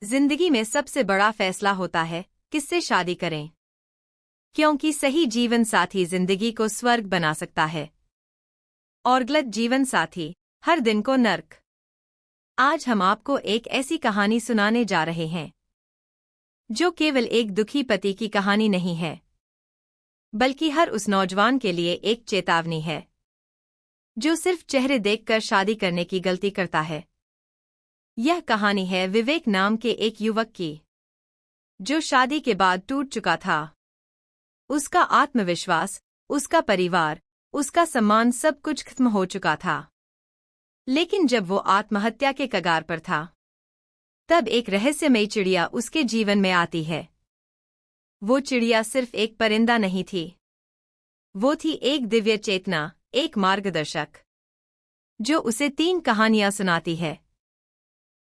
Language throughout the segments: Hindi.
जिंदगी में सबसे बड़ा फैसला होता है किससे शादी करें, क्योंकि सही जीवन साथी जिंदगी को स्वर्ग बना सकता है और गलत जीवन साथी हर दिन को नर्क। आज हम आपको एक ऐसी कहानी सुनाने जा रहे हैं जो केवल एक दुखी पति की कहानी नहीं है, बल्कि हर उस नौजवान के लिए एक चेतावनी है जो सिर्फ चेहरे देखकर शादी करने की गलती करता है। यह कहानी है विवेक नाम के एक युवक की, जो शादी के बाद टूट चुका था। उसका आत्मविश्वास, उसका परिवार, उसका सम्मान सब कुछ खत्म हो चुका था। लेकिन जब वो आत्महत्या के कगार पर था, तब एक रहस्यमयी चिड़िया उसके जीवन में आती है। वो चिड़िया सिर्फ एक परिंदा नहीं थी, वो थी एक दिव्य चेतना, एक मार्गदर्शक, जो उसे 3 कहानियां सुनाती है।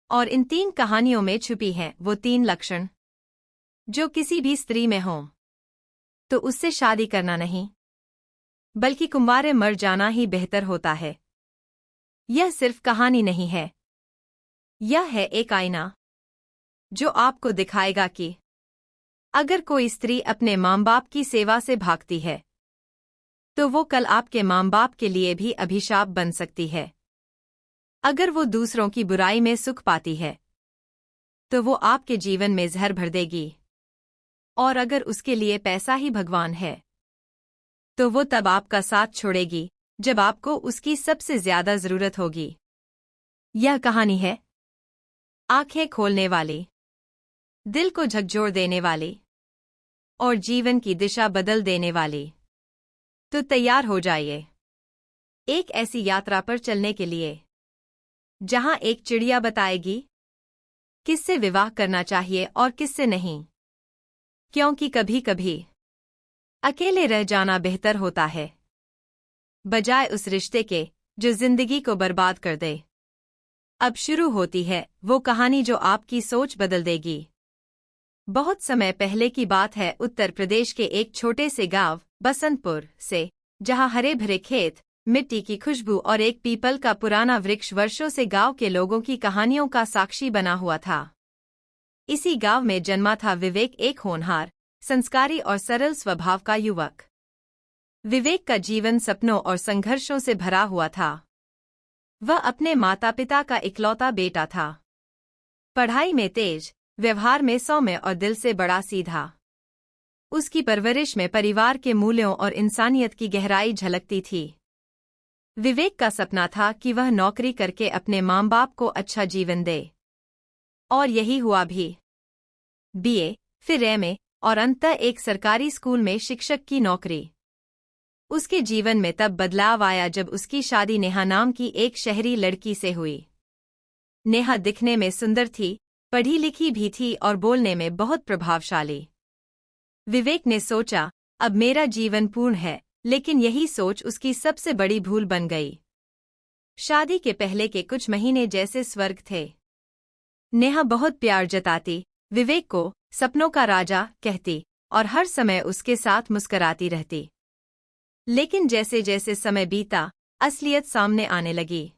और इन 3 कहानियों में छुपी हैं वो 3 लक्षण जो किसी भी स्त्री में हों तो उससे शादी करना नहीं, बल्कि कुंवारे मर जाना ही बेहतर होता है। यह सिर्फ कहानी नहीं है, यह है एक आईना जो आपको दिखाएगा कि अगर कोई स्त्री अपने माँ बाप की सेवा से भागती है तो वो कल आपके माँ बाप के लिए भी अभिशाप बन सकती है। अगर वो दूसरों की बुराई में सुख पाती है तो वो आपके जीवन में जहर भर देगी, और अगर उसके लिए पैसा ही भगवान है तो वो तब आपका साथ छोड़ेगी जब आपको उसकी सबसे ज्यादा जरूरत होगी। यह कहानी है आंखें खोलने वाली, दिल को झकझोर देने वाली और जीवन की दिशा बदल देने वाली। तो तैयार हो जाइए एक ऐसी यात्रा पर चलने के लिए जहां एक चिड़िया बताएगी किससे विवाह करना चाहिए और किससे नहीं, क्योंकि कभी-कभी अकेले रह जाना बेहतर होता है बजाय उस रिश्ते के जो जिंदगी को बर्बाद कर दे। अब शुरू होती है वो कहानी जो आपकी सोच बदल देगी। बहुत समय पहले की बात है, उत्तर प्रदेश के एक छोटे से गांव बसंतपुर से, जहां हरे भरे खेत, मिट्टी की खुशबू और एक पीपल का पुराना वृक्ष वर्षों से गांव के लोगों की कहानियों का साक्षी बना हुआ था। इसी गांव में जन्मा था विवेक, एक होनहार, संस्कारी और सरल स्वभाव का युवक। विवेक का जीवन सपनों और संघर्षों से भरा हुआ था। वह अपने माता पिता का इकलौता बेटा था। पढ़ाई में तेज, व्यवहार में सौम्य और दिल से बड़ा सीधा। उसकी परवरिश में परिवार के मूल्यों और इंसानियत की गहराई झलकती थी। विवेक का सपना था कि वह नौकरी करके अपने माँ बाप को अच्छा जीवन दे, और यही हुआ भी। बीए, फिर एमए और अंततः एक सरकारी स्कूल में शिक्षक की नौकरी। उसके जीवन में तब बदलाव आया जब उसकी शादी नेहा नाम की एक शहरी लड़की से हुई। नेहा दिखने में सुंदर थी, पढ़ी लिखी भी थी और बोलने में बहुत प्रभावशाली। विवेक ने सोचा अब मेरा जीवन पूर्ण है, लेकिन यही सोच उसकी सबसे बड़ी भूल बन गई। शादी के पहले के कुछ महीने जैसे स्वर्ग थे। नेहा बहुत प्यार जताती, विवेक को सपनों का राजा कहती और हर समय उसके साथ मुस्कराती रहती। लेकिन जैसे जैसे समय बीता, असलियत सामने आने लगी।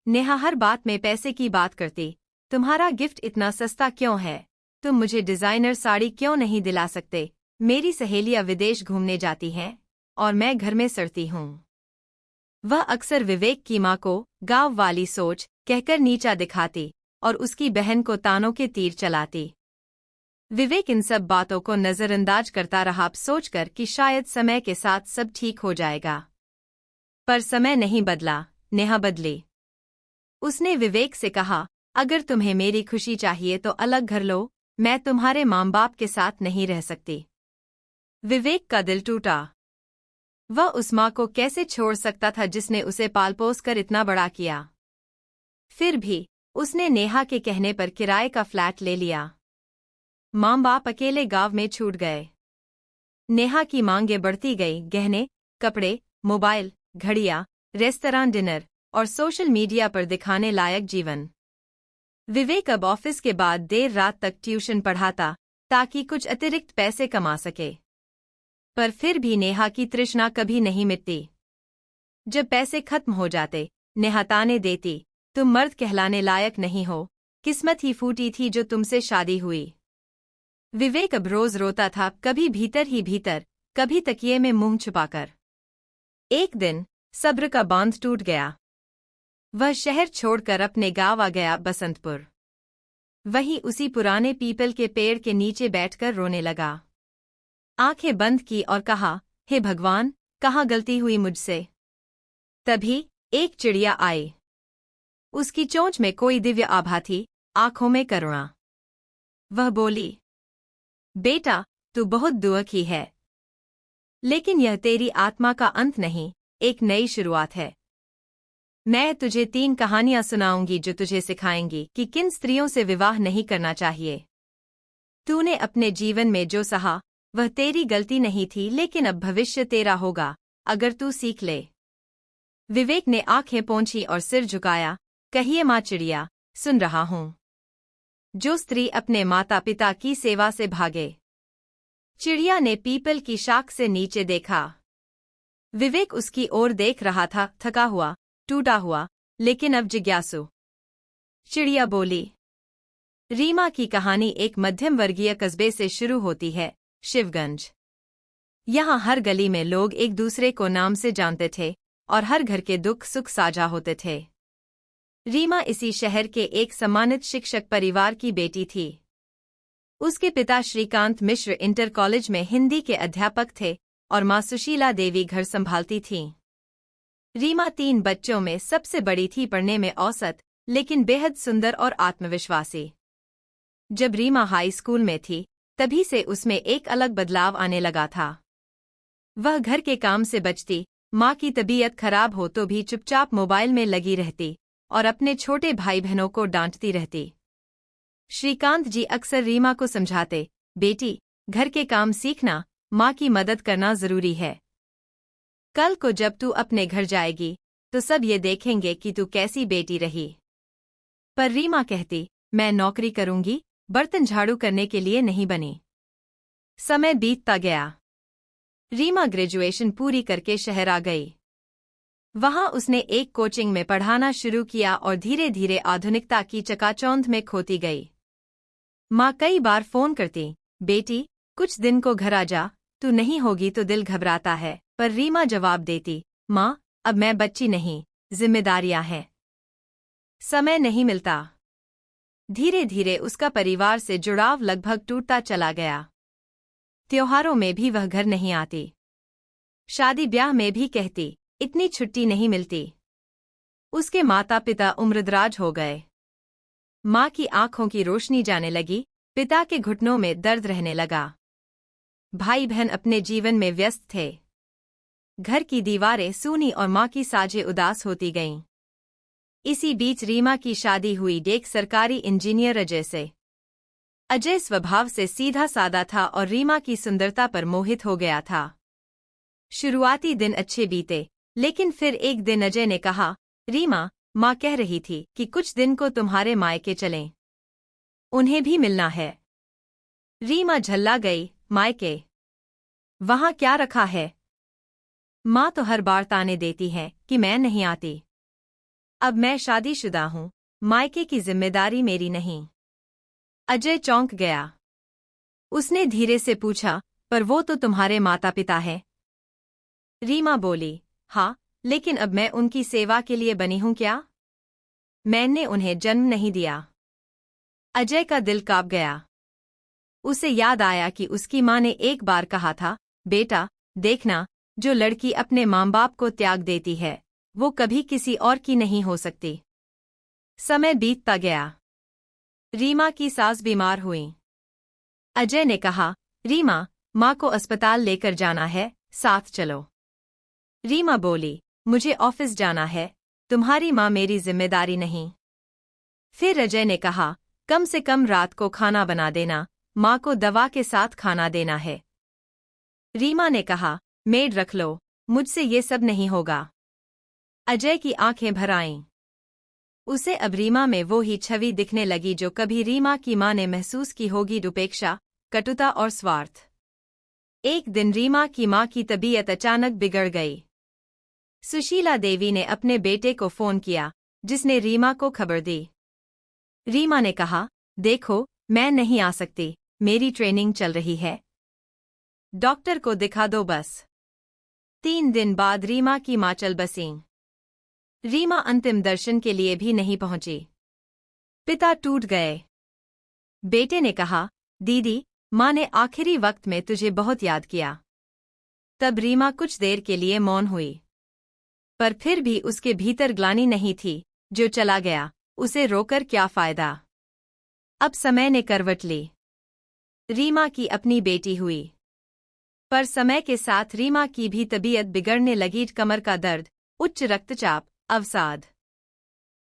नेहा हर बात में पैसे की बात करती। तुम्हारा गिफ्ट इतना सस्ता क्यों है? तुम मुझे डिजाइनर साड़ी क्यों नहीं दिला सकते? मेरी सहेलियां विदेश घूमने जाती हैं और मैं घर में सड़ती हूँ। वह अक्सर विवेक की माँ को गाँव वाली सोच कहकर नीचा दिखाती और उसकी बहन को तानों के तीर चलाती। विवेक इन सब बातों को नजरअंदाज करता रहा, सोचकर कि शायद समय के साथ सब ठीक हो जाएगा। पर समय नहीं बदला, नेहा बदली। उसने विवेक से कहा, अगर तुम्हें मेरी खुशी चाहिए तो अलग घर लो, मैं तुम्हारे माँ बाप के साथ नहीं रह सकती। विवेक का दिल टूटा। वह उस माँ को कैसे छोड़ सकता था जिसने उसे पाल पोस कर इतना बड़ा किया। फिर भी उसने नेहा के कहने पर किराए का फ्लैट ले लिया। माँ बाप अकेले गांव में छूट गए। नेहा की मांगें बढ़ती गई, गहने, कपड़े, मोबाइल, घड़ियां, रेस्तरां, डिनर और सोशल मीडिया पर दिखाने लायक जीवन। विवेक अब ऑफिस के बाद देर रात तक ट्यूशन पढ़ाता ताकि कुछ अतिरिक्त पैसे कमा सके। पर फिर भी नेहा की तृष्णा कभी नहीं मिटती। जब पैसे खत्म हो जाते, नेहा ताने देती, तुम मर्द कहलाने लायक नहीं हो, किस्मत ही फूटी थी जो तुमसे शादी हुई। विवेक अब रोज रोता था, कभी भीतर ही भीतर, कभी तकिए में मुंह छुपाकर। एक दिन सब्र का बांध टूट गया। वह शहर छोड़कर अपने गांव आ गया, बसंतपुर। वहीं उसी पुराने पीपल के पेड़ के नीचे बैठकर रोने लगा। आंखें बंद की और कहा, हे भगवान, कहाँ गलती हुई मुझसे। तभी एक चिड़िया आई। उसकी चोंच में कोई दिव्य आभा थी, आंखों में करुणा। वह बोली, बेटा, तू बहुत दुखी है, लेकिन यह तेरी आत्मा का अंत नहीं, एक नई शुरुआत है। मैं तुझे 3 कहानियां सुनाऊंगी जो तुझे सिखाएंगी कि किन स्त्रियों से विवाह नहीं करना चाहिए। तूने अपने जीवन में जो सहा वह तेरी गलती नहीं थी, लेकिन अब भविष्य तेरा होगा अगर तू सीख ले। विवेक ने आंखें पोंछी और सिर झुकाया। कहिए माँ चिड़िया, सुन रहा हूं। जो स्त्री अपने माता पिता की सेवा से भागे। चिड़िया ने पीपल की शाख से नीचे देखा। विवेक उसकी ओर देख रहा था, थका हुआ, टूटा हुआ, लेकिन अब जिज्ञासु। चिड़िया बोली, रीमा की कहानी एक मध्यम वर्गीय कस्बे से शुरू होती है, शिवगंज। यहाँ हर गली में लोग एक दूसरे को नाम से जानते थे और हर घर के दुख सुख साझा होते थे। रीमा इसी शहर के एक सम्मानित शिक्षक परिवार की बेटी थी। उसके पिता श्रीकांत मिश्र इंटर कॉलेज में हिंदी के अध्यापक थे और मां सुशीला देवी घर संभालती थीं। रीमा 3 बच्चों में सबसे बड़ी थी, पढ़ने में औसत, लेकिन बेहद सुंदर और आत्मविश्वासी। जब रीमा हाई स्कूल में थी, तभी से उसमें एक अलग बदलाव आने लगा था। वह घर के काम से बचती, माँ की तबीयत खराब हो तो भी चुपचाप मोबाइल में लगी रहती और अपने छोटे भाई बहनों को डांटती रहती। श्रीकांत जी अक्सर रीमा को समझाते, बेटी, घर के काम सीखना, माँ की मदद करना जरूरी है। कल को जब तू अपने घर जाएगी तो सब ये देखेंगे कि तू कैसी बेटी रही। पर रीमा कहती, मैं नौकरी करूंगी, बर्तन झाड़ू करने के लिए नहीं बनी। समय बीतता गया। रीमा ग्रेजुएशन पूरी करके शहर आ गई। वहां उसने एक कोचिंग में पढ़ाना शुरू किया और धीरे धीरे आधुनिकता की चकाचौंध में खोती गई। माँ कई बार फोन करती, बेटी, कुछ दिन को घर आ जा, तू नहीं होगी तो दिल घबराता है। पर रीमा जवाब देती, माँ, अब मैं बच्ची नहीं, जिम्मेदारियां हैं, समय नहीं मिलता। धीरे धीरे उसका परिवार से जुड़ाव लगभग टूटता चला गया। त्योहारों में भी वह घर नहीं आती। शादी ब्याह में भी कहती, इतनी छुट्टी नहीं मिलती। उसके माता पिता उम्रदराज हो गए। माँ की आंखों की रोशनी जाने लगी, पिता के घुटनों में दर्द रहने लगा। भाई बहन अपने जीवन में व्यस्त थे। घर की दीवारें सूनी और माँ की साजें उदास होती गईं। इसी बीच रीमा की शादी हुई एक सरकारी इंजीनियर अजय से। अजय स्वभाव से सीधा सादा था और रीमा की सुंदरता पर मोहित हो गया था। शुरुआती दिन अच्छे बीते, लेकिन फिर एक दिन अजय ने कहा, रीमा, माँ कह रही थी कि कुछ दिन को तुम्हारे मायके चलें। उन्हें भी मिलना है। रीमा झल्ला गई, मायके? वहां क्या रखा है? माँ तो हर बार ताने देती है कि मैं नहीं आती। अब मैं शादीशुदा हूं, मायके की जिम्मेदारी मेरी नहीं। अजय चौंक गया। उसने धीरे से पूछा, पर वो तो तुम्हारे माता पिता हैं। रीमा बोली, हाँ, लेकिन अब मैं उनकी सेवा के लिए बनी हूं क्या? मैंने उन्हें जन्म नहीं दिया। अजय का दिल कांप गया। उसे याद आया कि उसकी माँ ने एक बार कहा था, बेटा, देखना, जो लड़की अपने माँ बाप को त्याग देती है, वो कभी किसी और की नहीं हो सकती। समय बीतता गया। रीमा की सास बीमार हुई। अजय ने कहा, रीमा, माँ को अस्पताल लेकर जाना है, साथ चलो। रीमा बोली, मुझे ऑफिस जाना है, तुम्हारी माँ मेरी जिम्मेदारी नहीं। फिर अजय ने कहा, कम से कम रात को खाना बना देना, माँ को दवा के साथ खाना देना है। रीमा ने कहा, मेड रख लो, मुझसे ये सब नहीं होगा। अजय की आंखें भर आईं। उसे अब रीमा में वो ही छवि दिखने लगी जो कभी रीमा की माँ ने महसूस की होगी, उपेक्षा, कटुता और स्वार्थ। एक दिन रीमा की माँ की तबीयत अचानक बिगड़ गई। सुशीला देवी ने अपने बेटे को फोन किया, जिसने रीमा को खबर दी। रीमा ने कहा, देखो, मैं नहीं आ सकती, मेरी ट्रेनिंग चल रही है। डॉक्टर को दिखा दो बस। 3 दिन बाद रीमा की मां चल बसीं। रीमा अंतिम दर्शन के लिए भी नहीं पहुंची। पिता टूट गए। बेटे ने कहा, दीदी, मां ने आखिरी वक्त में तुझे बहुत याद किया। तब रीमा कुछ देर के लिए मौन हुई। पर फिर भी उसके भीतर ग्लानि नहीं थी। जो चला गया, उसे रोकर क्या फायदा। अब समय ने करवट ली। रीमा की अपनी बेटी हुई। पर समय के साथ रीमा की भी तबीयत बिगड़ने लगी। कमर का दर्द, उच्च रक्तचाप, अवसाद।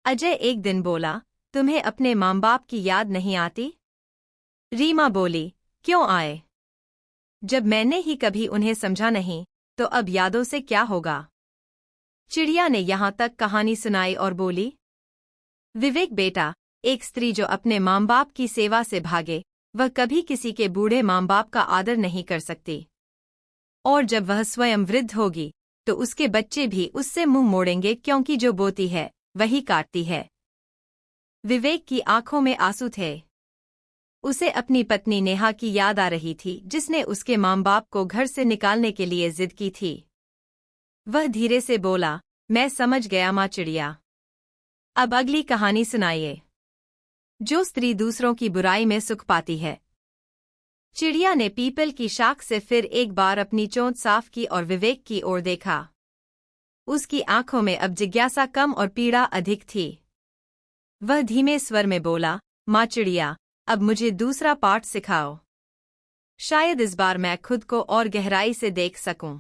अजय एक दिन बोला, तुम्हें अपने माँ बाप की याद नहीं आती? रीमा बोली, क्यों आए? जब मैंने ही कभी उन्हें समझा नहीं, तो अब यादों से क्या होगा। चिड़िया ने यहां तक कहानी सुनाई और बोली, विवेक बेटा, एक स्त्री जो अपने माँ बाप की सेवा से भागे, वह कभी किसी के बूढ़े माँ बाप का आदर नहीं कर सकती। और जब वह स्वयं वृद्ध होगी, तो उसके बच्चे भी उससे मुंह मोड़ेंगे, क्योंकि जो बोती है वही काटती है। विवेक की आंखों में आंसू थे। उसे अपनी पत्नी नेहा की याद आ रही थी, जिसने उसके माँ बाप को घर से निकालने के लिए जिद की थी। वह धीरे से बोला, मैं समझ गया माँ चिड़िया। अब अगली कहानी सुनाइए। जो स्त्री दूसरों की बुराई में सुख पाती है। चिड़िया ने पीपल की शाख से फिर एक बार अपनी चोंच साफ की और विवेक की ओर देखा। उसकी आंखों में अब जिज्ञासा कम और पीड़ा अधिक थी। वह धीमे स्वर में बोला, माँ चिड़िया, अब मुझे दूसरा पाठ सिखाओ। शायद इस बार मैं खुद को और गहराई से देख सकूं।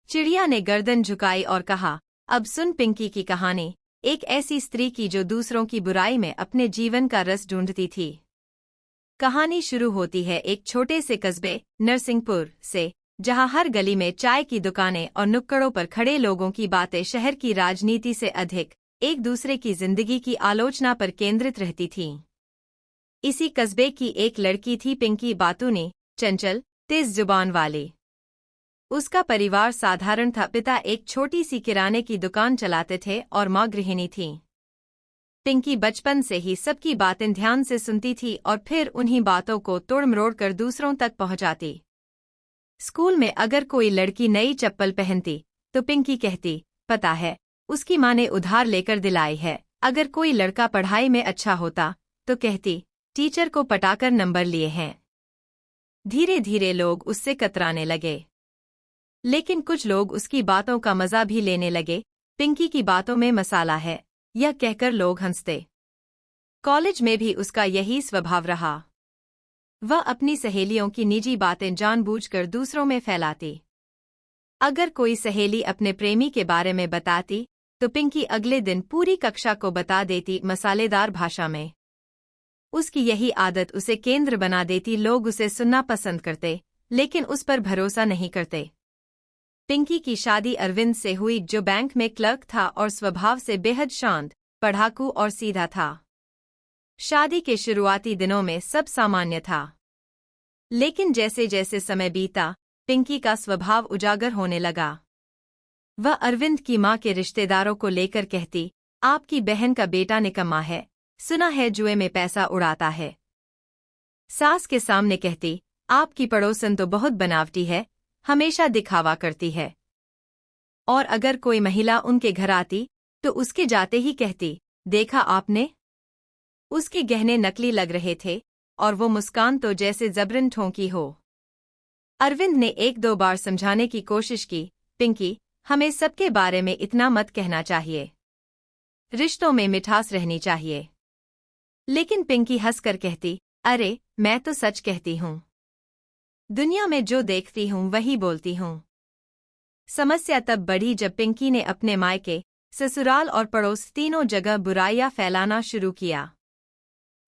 चिड़िया ने गर्दन झुकाई और कहा, अब सुन पिंकी की कहानी, एक ऐसी स्त्री की जो दूसरों की बुराई में अपने जीवन का रस ढूंढती थी। कहानी शुरू होती है एक छोटे से कस्बे, नरसिंहपुर से, जहां हर गली में चाय की दुकानें और नुक्कड़ों पर खड़े लोगों की बातें शहर की राजनीति से अधिक एक दूसरे की जिंदगी की आलोचना पर केंद्रित रहती थीं। इसी कस्बे की एक लड़की थी पिंकी बातूनी, चंचल, तेज जुबान वाली। उसका परिवार साधारण था। पिता एक छोटी सी किराने की दुकान चलाते थे और माँ गृहिणी थीं। पिंकी बचपन से ही सबकी बातें ध्यान से सुनती थी और फिर उन्हीं बातों को तोड़-मरोड़ कर दूसरों तक पहुंचाती। स्कूल में अगर कोई लड़की नई चप्पल पहनती, तो पिंकी कहती, पता है, उसकी माँ ने उधार लेकर दिलाई है। अगर कोई लड़का पढ़ाई में अच्छा होता, तो कहती, टीचर को पटाकर नंबर लिए हैं। धीरे धीरे लोग उससे कतराने लगे। लेकिन कुछ लोग उसकी बातों का मजा भी लेने लगे। पिंकी की बातों में मसाला है, यह कहकर लोग हंसते। कॉलेज में भी उसका यही स्वभाव रहा। वह अपनी सहेलियों की निजी बातें जानबूझकर दूसरों में फैलाती। अगर कोई सहेली अपने प्रेमी के बारे में बताती, तो पिंकी अगले दिन पूरी कक्षा को बता देती, मसालेदार भाषा में। उसकी यही आदत उसे केंद्र बना देती। लोग उसे सुनना पसंद करते, लेकिन उस पर भरोसा नहीं करते। पिंकी की शादी अरविंद से हुई, जो बैंक में क्लर्क था और स्वभाव से बेहद शांत, पढ़ाकू और सीधा था। शादी के शुरुआती दिनों में सब सामान्य था। लेकिन जैसे जैसे समय बीता, पिंकी का स्वभाव उजागर होने लगा। वह अरविंद की मां के रिश्तेदारों को लेकर कहती, आपकी बहन का बेटा निकम्मा है, सुना है जुए में पैसा उड़ाता है। सास के सामने कहती, आपकी पड़ोसन तो बहुत बनावटी है, हमेशा दिखावा करती है। और अगर कोई महिला उनके घर आती, तो उसके जाते ही कहती, देखा आपने, उसके गहने नकली लग रहे थे, और वो मुस्कान तो जैसे जबरन ठोंकी हो। अरविंद ने 1-2 बार समझाने की कोशिश की, पिंकी, हमें सबके बारे में इतना मत कहना चाहिए। रिश्तों में मिठास रहनी चाहिए। लेकिन पिंकी हंसकर कहती, अरे, मैं तो सच कहती हूँ। दुनिया में जो देखती हूँ वही बोलती हूँ। समस्या तब बढ़ी जब पिंकी ने अपने मायके, ससुराल और पड़ोस तीनों जगह बुराइयां फैलाना शुरू किया।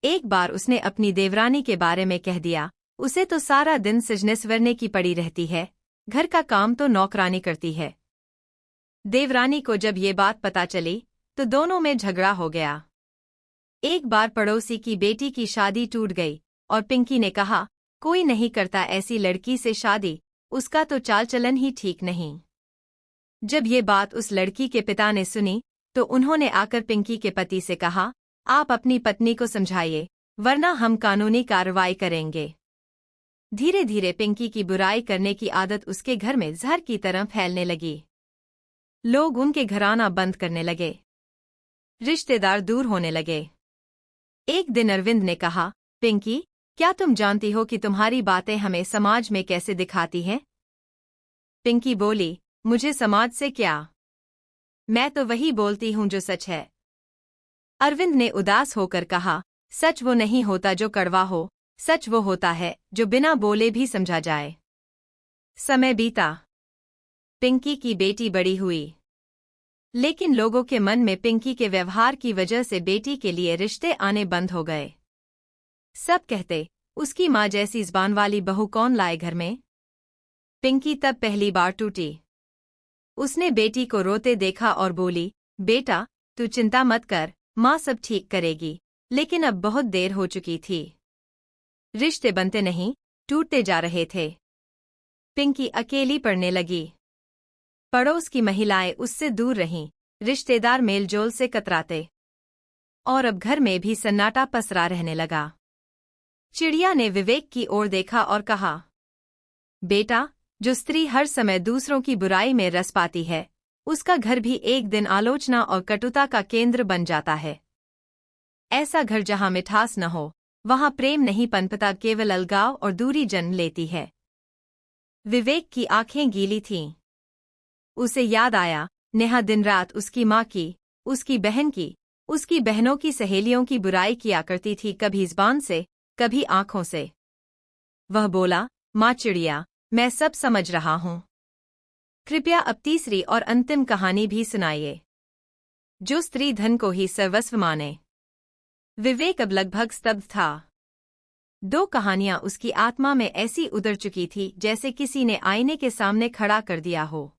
एक बार उसने अपनी देवरानी के बारे में कह दिया, उसे तो सारा दिन सजने संवरने की पड़ी रहती है, घर का काम तो नौकरानी करती है। देवरानी को जब ये बात पता चली, तो दोनों में झगड़ा हो गया। एक बार पड़ोसी की बेटी की शादी टूट गई और पिंकी ने कहा, कोई नहीं करता ऐसी लड़की से शादी, उसका तो चाल चलन ही ठीक नहीं। जब ये बात उस लड़की के पिता ने सुनी, तो उन्होंने आकर पिंकी के पति से कहा, आप अपनी पत्नी को समझाइए, वरना हम कानूनी कार्रवाई करेंगे। धीरे धीरे पिंकी की बुराई करने की आदत उसके घर में जहर की तरह फैलने लगी। लोग उनके घर आना बंद करने लगे। रिश्तेदार दूर होने लगे। एक दिन अरविंद ने कहा, पिंकी, क्या तुम जानती हो कि तुम्हारी बातें हमें समाज में कैसे दिखाती हैं? पिंकी बोली, मुझे समाज से क्या? मैं तो वही बोलती हूं जो सच है। अरविंद ने उदास होकर कहा, सच वो नहीं होता जो कड़वा हो, सच वो होता है जो बिना बोले भी समझा जाए। समय बीता। पिंकी की बेटी बड़ी हुई। लेकिन लोगों के मन में पिंकी के व्यवहार की वजह से बेटी के लिए रिश्ते आने बंद हो गए। सब कहते, उसकी माँ जैसी ज़बान वाली बहू कौन लाए घर में? पिंकी तब पहली बार टूटी। उसने बेटी को रोते देखा और बोली, बेटा, तू चिंता मत कर, माँ सब ठीक करेगी। लेकिन अब बहुत देर हो चुकी थी। रिश्ते बनते नहीं, टूटते जा रहे थे। पिंकी अकेली पड़ने लगी। पड़ोस की महिलाएं उससे दूर रहीं, रिश्तेदार मेलजोल से कतराते। और अब घर में भी सन्नाटा पसरा रहने लगा। चिड़िया ने विवेक की ओर देखा और कहा, बेटा, जो स्त्री हर समय दूसरों की बुराई में रस पाती है, उसका घर भी एक दिन आलोचना और कटुता का केंद्र बन जाता है। ऐसा घर जहां मिठास न हो, वहां प्रेम नहीं पनपता, केवल अलगाव और दूरी जन्म लेती है। विवेक की आंखें गीली थीं। उसे याद आया, नेहा दिन रात उसकी माँ की, उसकी बहन की, उसकी बहनों की सहेलियों की बुराई किया करती थी, कभी ज़बान से, कभी आंखों से। वह बोला, माँ चिड़िया, मैं सब समझ रहा हूँ। कृपया अब तीसरी और अंतिम कहानी भी सुनाइए। जो स्त्री धन को ही सर्वस्व माने। विवेक अब लगभग स्तब्ध था। 2 कहानियां उसकी आत्मा में ऐसी उतर चुकी थी जैसे किसी ने आईने के सामने खड़ा कर दिया हो।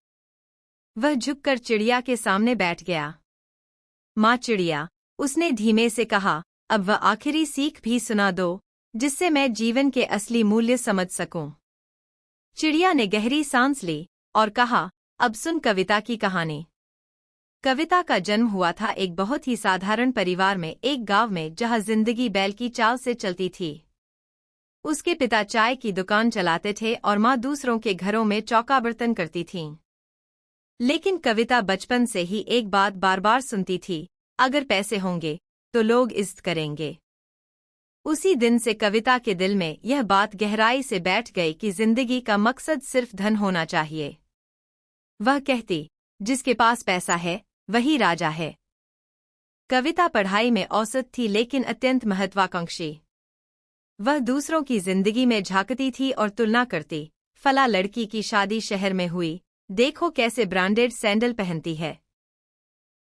वह झुककर चिड़िया के सामने बैठ गया। माँ चिड़िया, उसने धीमे से कहा, अब वह आखिरी सीख भी सुना दो, जिससे मैं जीवन के असली मूल्य समझ सकूं। चिड़िया ने गहरी सांस ली और कहा, अब सुन कविता की कहानी। कविता का जन्म हुआ था एक बहुत ही साधारण परिवार में, एक गांव में, जहां जिंदगी बैल की चाल से चलती थी। उसके पिता चाय की दुकान चलाते थे और माँ दूसरों के घरों में चौका बर्तन करती थीं। लेकिन कविता बचपन से ही एक बात बार बार सुनती थी, अगर पैसे होंगे तो लोग इज्जत करेंगे। उसी दिन से कविता के दिल में यह बात गहराई से बैठ गई कि जिंदगी का मकसद सिर्फ धन होना चाहिए। वह कहती, जिसके पास पैसा है वही राजा है। कविता पढ़ाई में औसत थी लेकिन अत्यंत महत्वाकांक्षी। वह दूसरों की जिंदगी में झांकती थी और तुलना करती, फला लड़की की शादी शहर में हुई, देखो कैसे ब्रांडेड सैंडल पहनती है।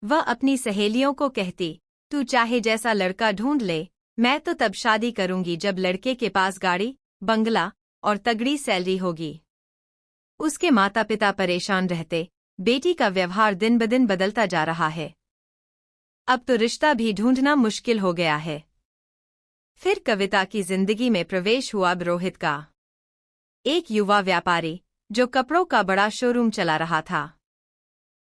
वह अपनी सहेलियों को कहती, तू चाहे जैसा लड़का ढूंढ ले, मैं तो तब शादी करूंगी जब लड़के के पास गाड़ी, बंगला और तगड़ी सैलरी होगी। उसके माता पिता परेशान रहते, बेटी का व्यवहार दिन ब दिन बदलता जा रहा है। अब तो रिश्ता भी ढूंढना मुश्किल हो गया है। फिर कविता की जिंदगी में प्रवेश हुआ रोहित का। एक युवा व्यापारी जो कपड़ों का बड़ा शोरूम चला रहा था।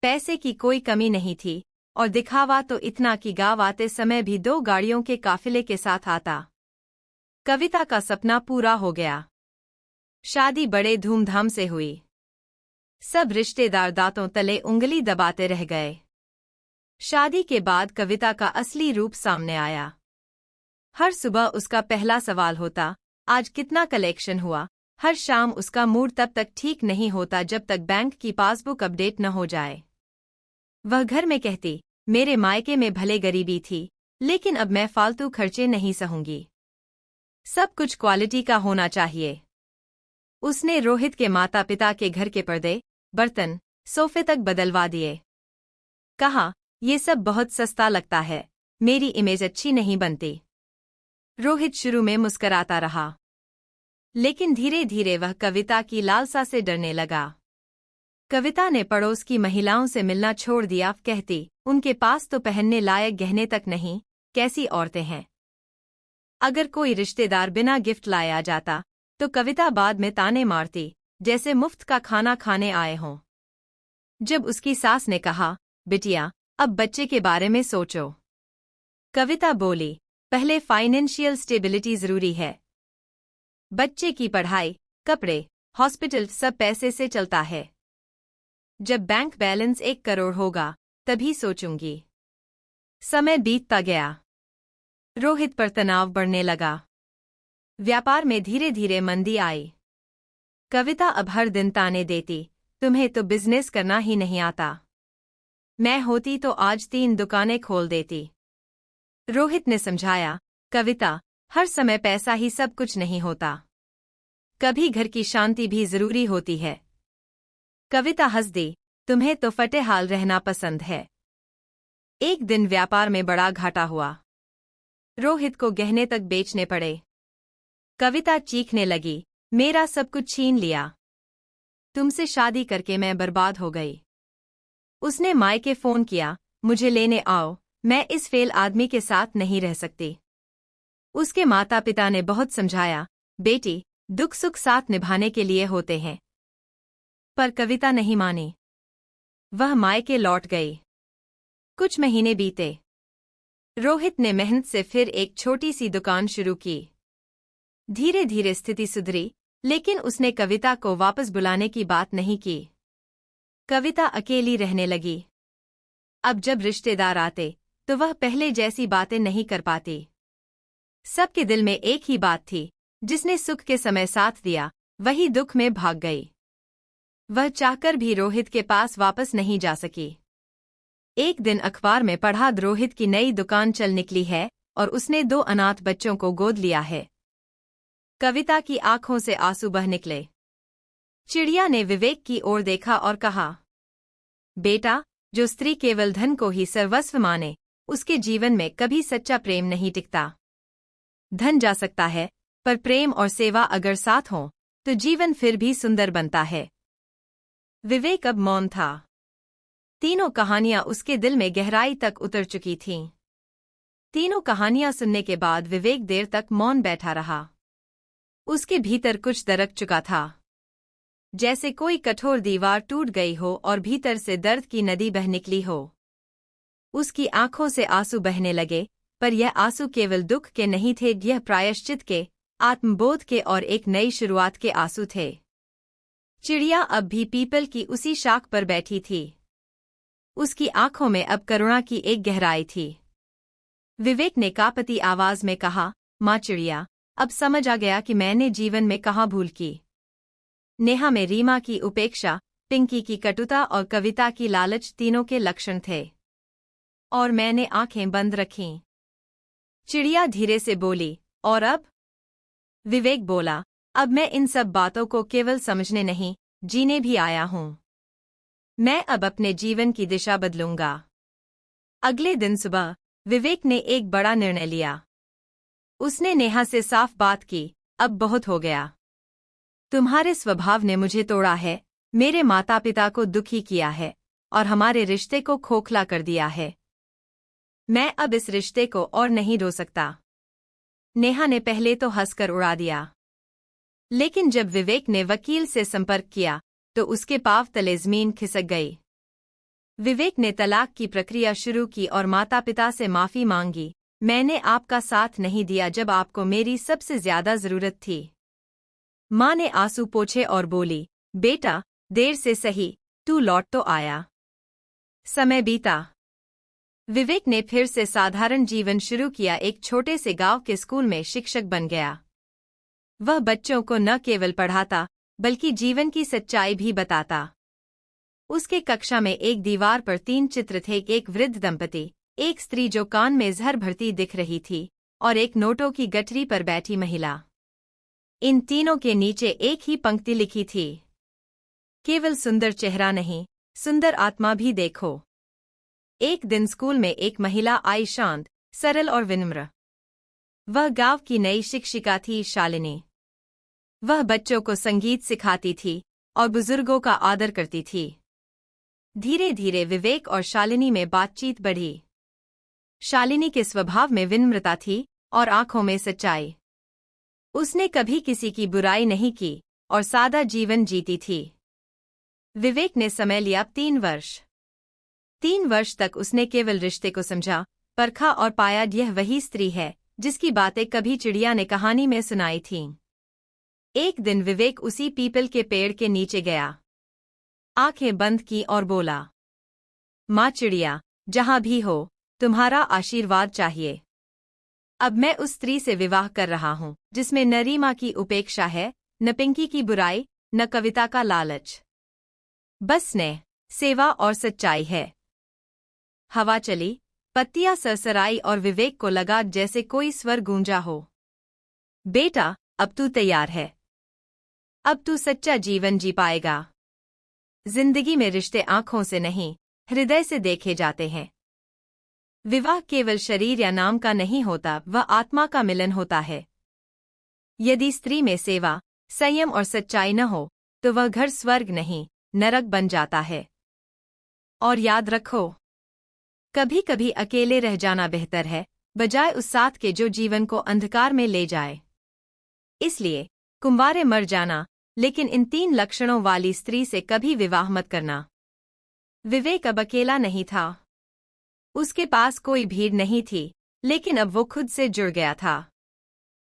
पैसे की कोई कमी नहीं थी और दिखावा तो इतना कि गांव आते समय भी 2 गाड़ियों के काफिले के साथ आता। कविता का सपना पूरा हो गया। शादी बड़े धूमधाम से हुई। सब रिश्तेदार दांतों तले उंगली दबाते रह गए। शादी के बाद कविता का असली रूप सामने आया। हर सुबह उसका पहला सवाल होता, आज कितना कलेक्शन हुआ। हर शाम उसका मूड तब तक ठीक नहीं होता जब तक बैंक की पासबुक अपडेट न हो जाए। वह घर में कहती, मेरे मायके में भले गरीबी थी, लेकिन अब मैं फालतू खर्चे नहीं सहूंगी। सब कुछ क्वालिटी का होना चाहिए। उसने रोहित के माता पिता के घर के पर्दे, बर्तन, सोफे तक बदलवा दिए। कहा, ये सब बहुत सस्ता लगता है, मेरी इमेज अच्छी नहीं बनती। रोहित शुरू में मुस्कराता रहा, लेकिन धीरे धीरे वह कविता की लालसा से डरने लगा। कविता ने पड़ोस की महिलाओं से मिलना छोड़ दिया, कहती, उनके पास तो पहनने लायक गहने तक नहीं, कैसी औरतें हैं। अगर कोई रिश्तेदार बिना गिफ्ट लाया जाता तो कविता बाद में ताने मारती, जैसे मुफ्त का खाना खाने आए हों। जब उसकी सास ने कहा, बिटिया, अब बच्चे के बारे में सोचो। कविता बोली, पहले फाइनेंशियल स्टेबिलिटी जरूरी है। बच्चे की पढ़ाई, कपड़े, हॉस्पिटल सब पैसे से चलता है। जब बैंक बैलेंस 1 करोड़ होगा तभी सोचूंगी। समय बीतता गया। रोहित पर तनाव बढ़ने लगा। व्यापार में धीरे धीरे मंदी आई। कविता अब हर दिन ताने देती, तुम्हें तो बिजनेस करना ही नहीं आता। मैं होती तो आज 3 दुकानें खोल देती। रोहित ने समझाया, कविता, हर समय पैसा ही सब कुछ नहीं होता। कभी घर की शांति भी जरूरी होती है। कविता हंस दी, तुम्हें तो फटे हाल रहना पसंद है। एक दिन व्यापार में बड़ा घाटा हुआ। रोहित को गहने तक बेचने पड़े। कविता चीखने लगी, मेरा सब कुछ छीन लिया। तुमसे शादी करके मैं बर्बाद हो गई। उसने मायके फोन किया, मुझे लेने आओ, मैं इस फेल आदमी के साथ नहीं रह सकती। उसके माता पिता ने बहुत समझाया, बेटी, दुख सुख साथ निभाने के लिए होते हैं। पर कविता नहीं मानी। वह मायके लौट गई। कुछ महीने बीते। रोहित ने मेहनत से फिर एक छोटी सी दुकान शुरू की। धीरे धीरे स्थिति सुधरी, लेकिन उसने कविता को वापस बुलाने की बात नहीं की। कविता अकेली रहने लगी। अब जब रिश्तेदार आते तो वह पहले जैसी बातें नहीं कर पाती। सबके दिल में एक ही बात थी, जिसने सुख के समय साथ दिया वही दुख में भाग गई। वह चाहकर भी रोहित के पास वापस नहीं जा सकी। एक दिन अखबार में पढ़ा, रोहित की नई दुकान चल निकली है और उसने 2 अनाथ बच्चों को गोद लिया है। कविता की आंखों से आंसू बह निकले। चिड़िया ने विवेक की ओर देखा और कहा, बेटा, जो स्त्री केवल धन को ही सर्वस्व माने, उसके जीवन में कभी सच्चा प्रेम नहीं टिकता। धन जा सकता है, पर प्रेम और सेवा अगर साथ हों तो जीवन फिर भी सुंदर बनता है। विवेक अब मौन था। तीनों कहानियां उसके दिल में गहराई तक उतर चुकी थीं। तीनों कहानियां सुनने के बाद विवेक देर तक मौन बैठा रहा। उसके भीतर कुछ दरक चुका था, जैसे कोई कठोर दीवार टूट गई हो और भीतर से दर्द की नदी बह निकली हो। उसकी आंखों से आंसू बहने लगे, पर यह आंसू केवल दुख के नहीं थे, यह प्रायश्चित के, आत्मबोध के और एक नई शुरुआत के आंसू थे। चिड़िया अब भी पीपल की उसी शाख पर बैठी थी। उसकी आंखों में अब करुणा की एक गहराई थी। विवेक ने कांपती आवाज में कहा, माँ चिड़िया, अब समझ आ गया कि मैंने जीवन में कहाँ भूल की। नेहा में रीमा की उपेक्षा, पिंकी की कटुता और कविता की लालच तीनों के लक्षण थे, और मैंने आंखें बंद रखीं। चिड़िया धीरे से बोली, और अब? विवेक बोला, अब मैं इन सब बातों को केवल समझने नहीं, जीने भी आया हूं। मैं अब अपने जीवन की दिशा बदलूंगा। अगले दिन सुबह विवेक ने एक बड़ा निर्णय लिया। उसने नेहा से साफ बात की, अब बहुत हो गया। तुम्हारे स्वभाव ने मुझे तोड़ा है, मेरे माता पिता को दुखी किया है और हमारे रिश्ते को खोखला कर दिया है। मैं अब इस रिश्ते को और नहीं रो सकता। नेहा ने पहले तो हंसकर उड़ा दिया, लेकिन जब विवेक ने वकील से संपर्क किया तो उसके पांव तले जमीन खिसक गई। विवेक ने तलाक की प्रक्रिया शुरू की और माता पिता से माफी मांगी। मैंने आपका साथ नहीं दिया जब आपको मेरी सबसे ज्यादा जरूरत थी। माँ ने आंसू पोंछे और बोली, बेटा, देर से सही, तू लौट तो आया। समय बीता। विवेक ने फिर से साधारण जीवन शुरू किया। एक छोटे से गांव के स्कूल में शिक्षक बन गया। वह बच्चों को न केवल पढ़ाता बल्कि जीवन की सच्चाई भी बताता। उसके कक्षा में एक दीवार पर 3 चित्र थे, एक वृद्ध दंपति, एक स्त्री जो कान में जहर भरती दिख रही थी और एक नोटों की गठरी पर बैठी महिला। इन तीनों के नीचे एक ही पंक्ति लिखी थी, केवल सुंदर चेहरा नहीं, सुंदर आत्मा भी देखो। एक दिन स्कूल में एक महिला आई, शांत, सरल और विनम्र। वह गांव की नई शिक्षिका थी, शालिनी। वह बच्चों को संगीत सिखाती थी और बुजुर्गों का आदर करती थी। धीरे धीरे विवेक और शालिनी में बातचीत बढ़ी। शालिनी के स्वभाव में विनम्रता थी और आंखों में सच्चाई। उसने कभी किसी की बुराई नहीं की और सादा जीवन जीती थी। विवेक ने समय लिया 3 वर्ष। 3 वर्ष तक उसने केवल रिश्ते को समझा, परखा और पाया यह वही स्त्री है जिसकी बातें कभी चिड़िया ने कहानी में सुनाई थीं। एक दिन विवेक उसी पीपल के पेड़ के नीचे गया, आंखें बंद की और बोला, माँ चिड़िया, जहां भी हो, तुम्हारा आशीर्वाद चाहिए। अब मैं उस स्त्री से विवाह कर रहा हूं जिसमें न रीमा की उपेक्षा है, न पिंकी की बुराई, न कविता का लालच, बस स्नेह, सेवा और सच्चाई है। हवा चली, पत्तियां सरसराई और विवेक को लगा जैसे कोई स्वर गूंजा हो। बेटा, अब तू तैयार है। अब तू सच्चा जीवन जी पाएगा। जिंदगी में रिश्ते आंखों से नहीं, हृदय से देखे जाते हैं। विवाह केवल शरीर या नाम का नहीं होता, वह आत्मा का मिलन होता है। यदि स्त्री में सेवा, संयम और सच्चाई न हो तो वह घर स्वर्ग नहीं, नरक बन जाता है। और याद रखो, कभी कभी अकेले रह जाना बेहतर है, बजाय उस साथ के जो जीवन को अंधकार में ले जाए। इसलिए कुंवारे मर जाना, लेकिन इन 3 लक्षणों वाली स्त्री से कभी विवाह मत करना। विवेक अब अकेला नहीं था। उसके पास कोई भीड़ नहीं थी, लेकिन अब वो खुद से जुड़ गया था।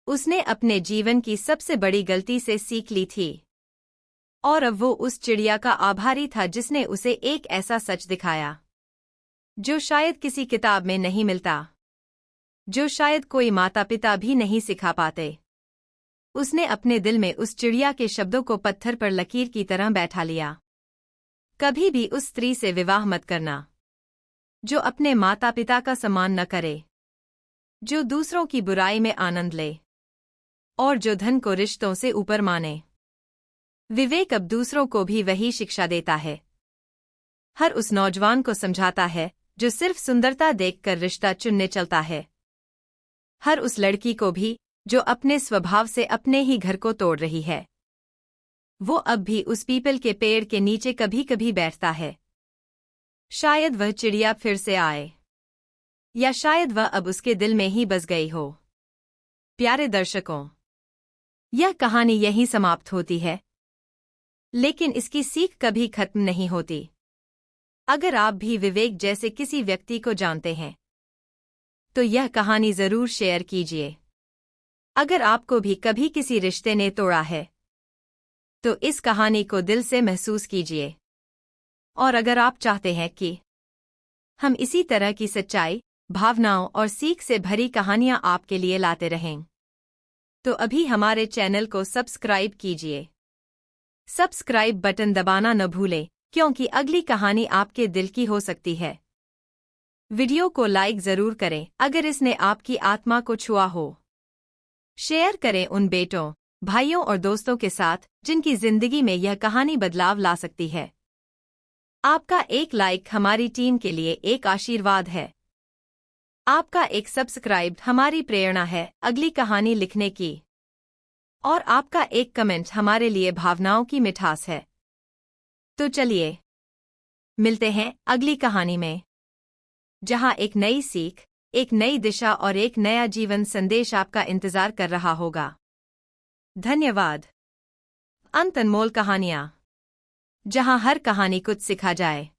उसने अपने जीवन की सबसे बड़ी गलती से सीख ली थी। और अब वो उस चिड़िया का आभारी था जिसने उसे एक ऐसा सच दिखाया जो शायद किसी किताब में नहीं मिलता, जो शायद कोई माता पिता भी नहीं सिखा पाते। उसने अपने दिल में उस चिड़िया के शब्दों को पत्थर पर लकीर की तरह बैठा लिया। कभी भी उस स्त्री से विवाह मत करना जो अपने माता पिता का सम्मान न करे, जो दूसरों की बुराई में आनंद ले, और जो धन को रिश्तों से ऊपर माने। विवेक अब दूसरों को भी वही शिक्षा देता है। हर उस नौजवान को समझाता है जो सिर्फ सुंदरता देखकर रिश्ता चुनने चलता है। हर उस लड़की को भी जो अपने स्वभाव से अपने ही घर को तोड़ रही है। वो अब भी उस पीपल के पेड़ के नीचे कभी कभी बैठता है। शायद वह चिड़िया फिर से आए, या शायद वह अब उसके दिल में ही बस गई हो। प्यारे दर्शकों, यह कहानी यहीं समाप्त होती है, लेकिन इसकी सीख कभी खत्म नहीं होती। अगर आप भी विवेक जैसे किसी व्यक्ति को जानते हैं तो यह कहानी जरूर शेयर कीजिए। अगर आपको भी कभी किसी रिश्ते ने तोड़ा है तो इस कहानी को दिल से महसूस कीजिए। और अगर आप चाहते हैं कि हम इसी तरह की सच्चाई, भावनाओं और सीख से भरी कहानियां आपके लिए लाते रहें, तो अभी हमारे चैनल को सब्सक्राइब कीजिए। सब्सक्राइब बटन दबाना न भूलें, क्योंकि अगली कहानी आपके दिल की हो सकती है। वीडियो को लाइक जरूर करें अगर इसने आपकी आत्मा को छुआ हो। शेयर करें उन बेटों, भाइयों और दोस्तों के साथ जिनकी जिंदगी में यह कहानी बदलाव ला सकती है। आपका एक लाइक हमारी टीम के लिए एक आशीर्वाद है। आपका एक सब्सक्राइब हमारी प्रेरणा है अगली कहानी लिखने की। और आपका एक कमेंट हमारे लिए भावनाओं की मिठास है। तो चलिए मिलते हैं अगली कहानी में, जहां एक नई सीख, एक नई दिशा और एक नया जीवन संदेश आपका इंतजार कर रहा होगा। धन्यवाद। अंत अनमोल कहानियां, जहां हर कहानी कुछ सिखा जाए।